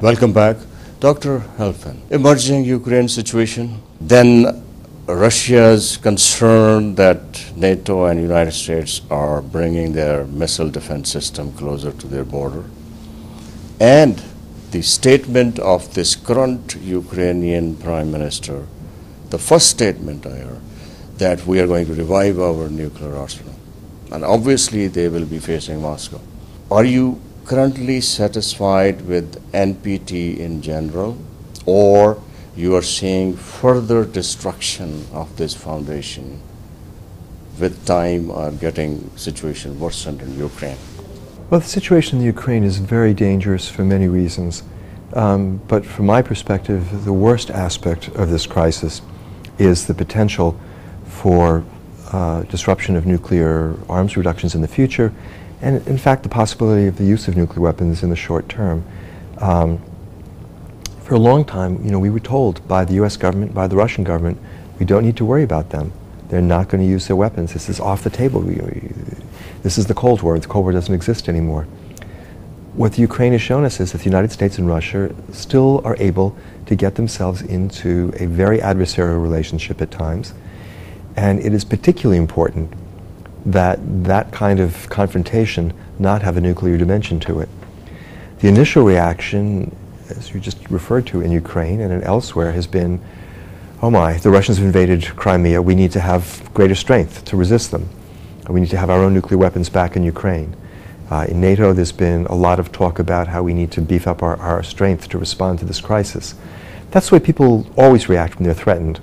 Welcome back. Dr. Helfand, emerging Ukraine situation, then Russia's concern that NATO and United States are bringing their missile defense system closer to their border, and the statement of this current Ukrainian Prime Minister, the first statement I heard, that we are going to revive our nuclear arsenal. And obviously they will be facing Moscow. Are you currently satisfied with NPT in general, or you are seeing further destruction of this foundation with time or getting situation worsened in Ukraine? Well, the situation in Ukraine is very dangerous for many reasons. But from my perspective, the worst aspect of this crisis is the potential for disruption of nuclear arms reductions in the future, and in fact the possibility of the use of nuclear weapons in the short term. For a long time, we were told by the US government, by the Russian government, we don't need to worry about them. They're not going to use their weapons. This is off the table. This is the Cold War. The Cold War doesn't exist anymore. What the Ukraine has shown us is that the United States and Russia still are able to get themselves into a very adversarial relationship at times. And it is particularly important that that kind of confrontation not have a nuclear dimension to it. The initial reaction, as you just referred to in Ukraine and elsewhere, has been, oh my, the Russians have invaded Crimea, we need to have greater strength to resist them. We need to have our own nuclear weapons back in Ukraine. In NATO, there's been a lot of talk about how we need to beef up our strength to respond to this crisis. That's the way people always react when they're threatened.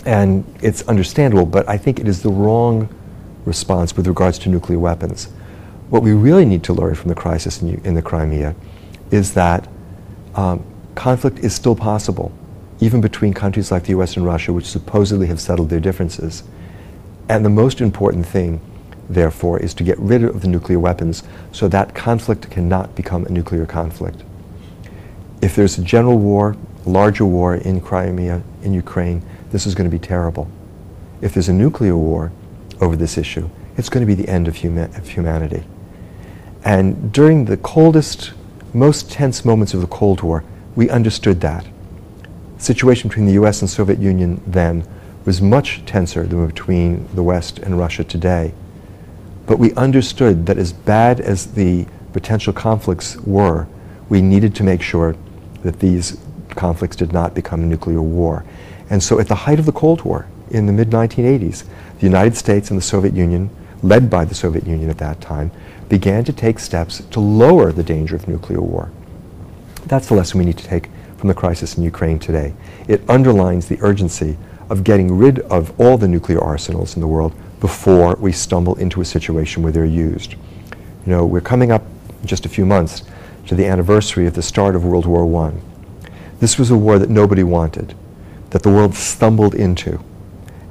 And it's understandable, but I think it is the wrong response with regards to nuclear weapons. What we really need to learn from the crisis in the Crimea is that conflict is still possible, even between countries like the US and Russia, which supposedly have settled their differences. And the most important thing, therefore, is to get rid of the nuclear weapons so that conflict cannot become a nuclear conflict. If there's a general war, a larger war in Crimea, in Ukraine, this is going to be terrible. If there's a nuclear war over this issue, it's going to be the end of humanity. And during the coldest, most tense moments of the Cold War, we understood that. The situation between the US and Soviet Union then was much tenser than between the West and Russia today. But we understood that as bad as the potential conflicts were, we needed to make sure that these conflicts did not become a nuclear war. And so at the height of the Cold War, in the mid-1980s, the United States and the Soviet Union, led by the Soviet Union at that time, began to take steps to lower the danger of nuclear war. That's the lesson we need to take from the crisis in Ukraine today. It underlines the urgency of getting rid of all the nuclear arsenals in the world before we stumble into a situation where they're used. We're coming up in just a few months to the anniversary of the start of World War I. This was a war that nobody wanted, that the world stumbled into.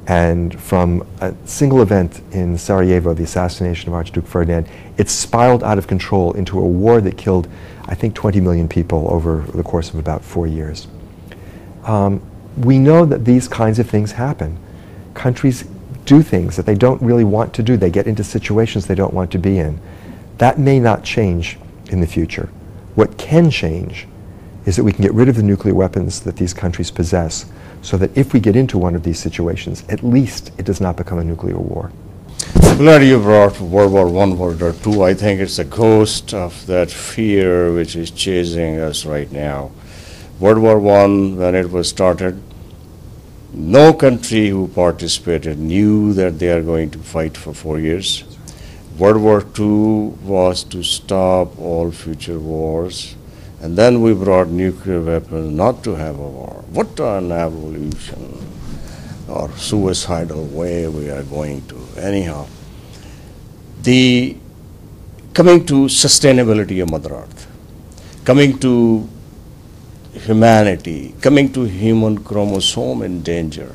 And from a single event in Sarajevo, the assassination of Archduke Ferdinand, it spiraled out of control into a war that killed, I think, 20 million people over the course of about 4 years. We know that these kinds of things happen. Countries do things that they don't really want to do. They get into situations they don't want to be in. That may not change in the future. What can change is that we can get rid of the nuclear weapons that these countries possess, so that if we get into one of these situations, at least it does not become a nuclear war. Glad you brought World War I, World War II. I think it's a ghost of that fear which is chasing us right now. World War I, when it was started, no country who participated knew that they are going to fight for 4 years. World War II was to stop all future wars. And then we brought nuclear weapons not to have a war. What an evolution or suicidal way we are going to. Anyhow, coming to sustainability of Mother Earth, coming to humanity, coming to human chromosome in danger.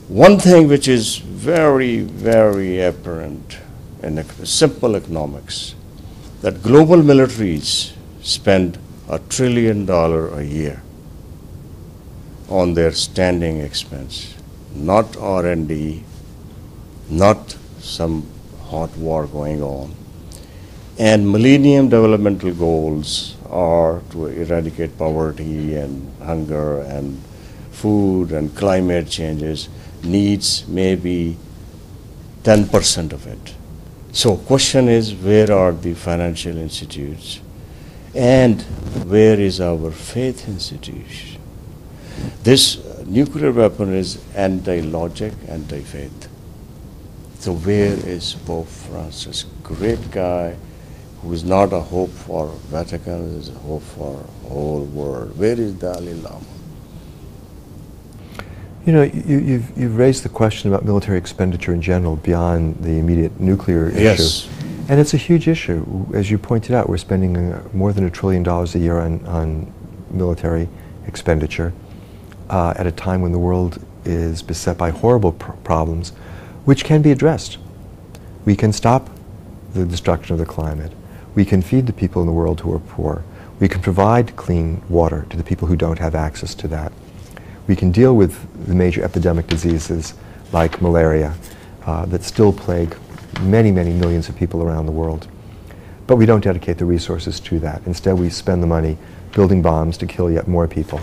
One thing which is very, very apparent in simple economics, that global militaries spend $1 trillion a year on their standing expense, not R&D, not some hot war going on. And Millennium Developmental Goals or to eradicate poverty and hunger and food and climate changes needs maybe 10% of it. So question is, where are the financial institutes and where is our faith institution? This nuclear weapon is anti-logic, anti-faith. So where is Pope Francis? Great guy who is not a hope for Vatican, is a hope for whole world. Where is Dalai Lama? You know, you've raised the question about military expenditure in general beyond the immediate nuclear issue. And it's a huge issue. As you pointed out, we're spending more than $1 trillion a year on military expenditure at a time when the world is beset by horrible problems, which can be addressed. We can stop the destruction of the climate. We can feed the people in the world who are poor. We can provide clean water to the people who don't have access to that. We can deal with the major epidemic diseases like malaria that still plague many, many millions of people around the world. But we don't dedicate the resources to that. Instead, we spend the money building bombs to kill yet more people.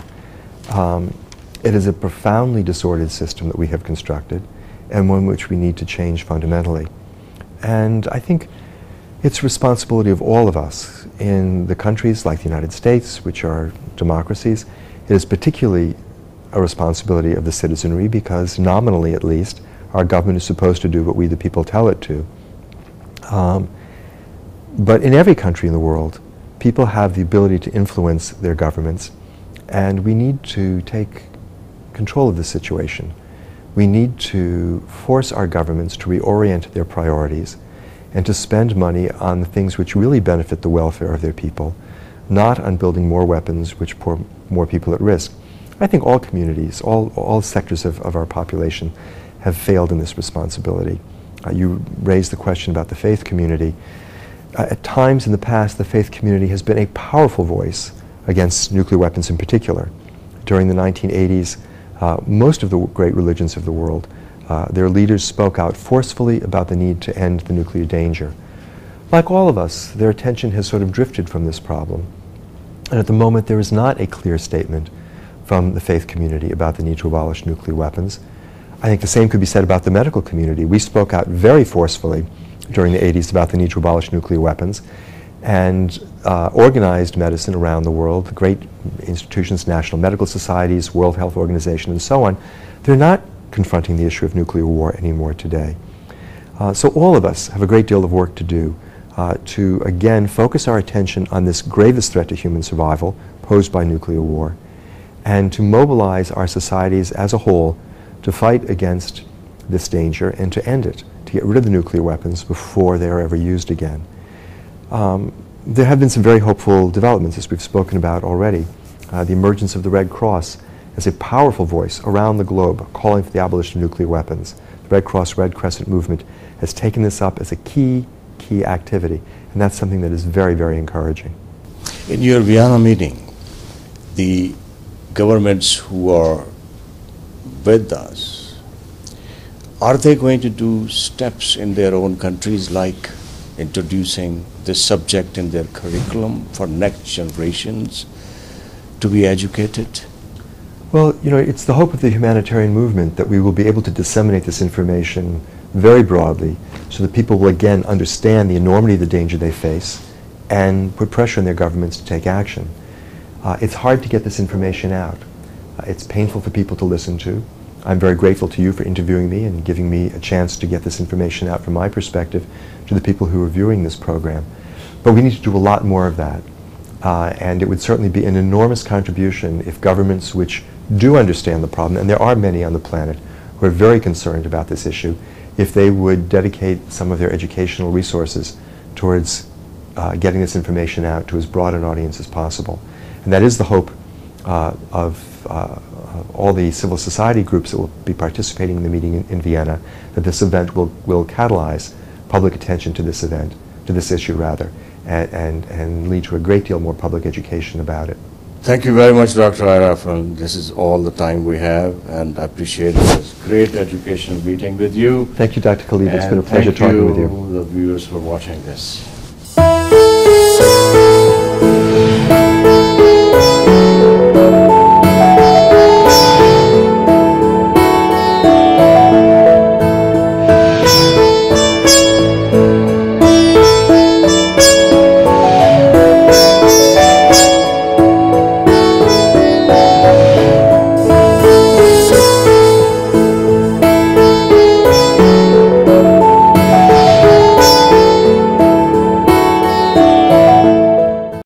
It is a profoundly disordered system that we have constructed, and one which we need to change fundamentally. And I think it's responsibility of all of us in the countries like the United States, which are democracies. It is particularly a responsibility of the citizenry because, nominally at least, our government is supposed to do what we the people tell it to. But in every country in the world, people have the ability to influence their governments, and we need to take control of the situation. We need to force our governments to reorient their priorities and to spend money on the things which really benefit the welfare of their people, not on building more weapons which put more people at risk. I think all communities, all sectors of our population have failed in this responsibility. You raised the question about the faith community. At times in the past, the faith community has been a powerful voice against nuclear weapons in particular. During the 1980s, most of the great religions of the world, their leaders spoke out forcefully about the need to end the nuclear danger. Like all of us, their attention has sort of drifted from this problem. And at the moment, there is not a clear statement from the faith community about the need to abolish nuclear weapons. I think the same could be said about the medical community. We spoke out very forcefully during the 80s about the need to abolish nuclear weapons, and organized medicine around the world, great institutions, national medical societies, World Health Organization, and so on, they're not confronting the issue of nuclear war anymore today. So all of us have a great deal of work to do to, again, focus our attention on this gravest threat to human survival posed by nuclear war, and to mobilize our societies as a whole to fight against this danger and to end it, to get rid of the nuclear weapons before they are ever used again. There have been some very hopeful developments, as we've spoken about already. The emergence of the Red Cross as a powerful voice around the globe calling for the abolition of nuclear weapons. The Red Cross, Red Crescent movement has taken this up as a key activity, and that's something that is very, very encouraging. In your Vienna meeting, the governments who are with us, are they going to do steps in their own countries like introducing this subject in their curriculum for next generations to be educated? Well, you know, it's the hope of the humanitarian movement that we will be able to disseminate this information very broadly so that people will again understand the enormity of the danger they face and put pressure on their governments to take action. It's hard to get this information out. It's painful for people to listen to. I'm very grateful to you for interviewing me and giving me a chance to get this information out from my perspective to the people who are viewing this program. But we need to do a lot more of that. And it would certainly be an enormous contribution if governments which do understand the problem, and there are many on the planet who are very concerned about this issue, if they would dedicate some of their educational resources towards getting this information out to as broad an audience as possible. And that is the hope of all the civil society groups that will be participating in the meeting in Vienna, that this event will catalyze public attention to this event, to this issue rather, and lead to a great deal more public education about it. Thank you very much, Dr. Irfan. This is all the time we have, and I appreciate this great educational meeting with you. Thank you, Dr. Khalid. It's been a pleasure talking with you. Thank you, the viewers, for watching this.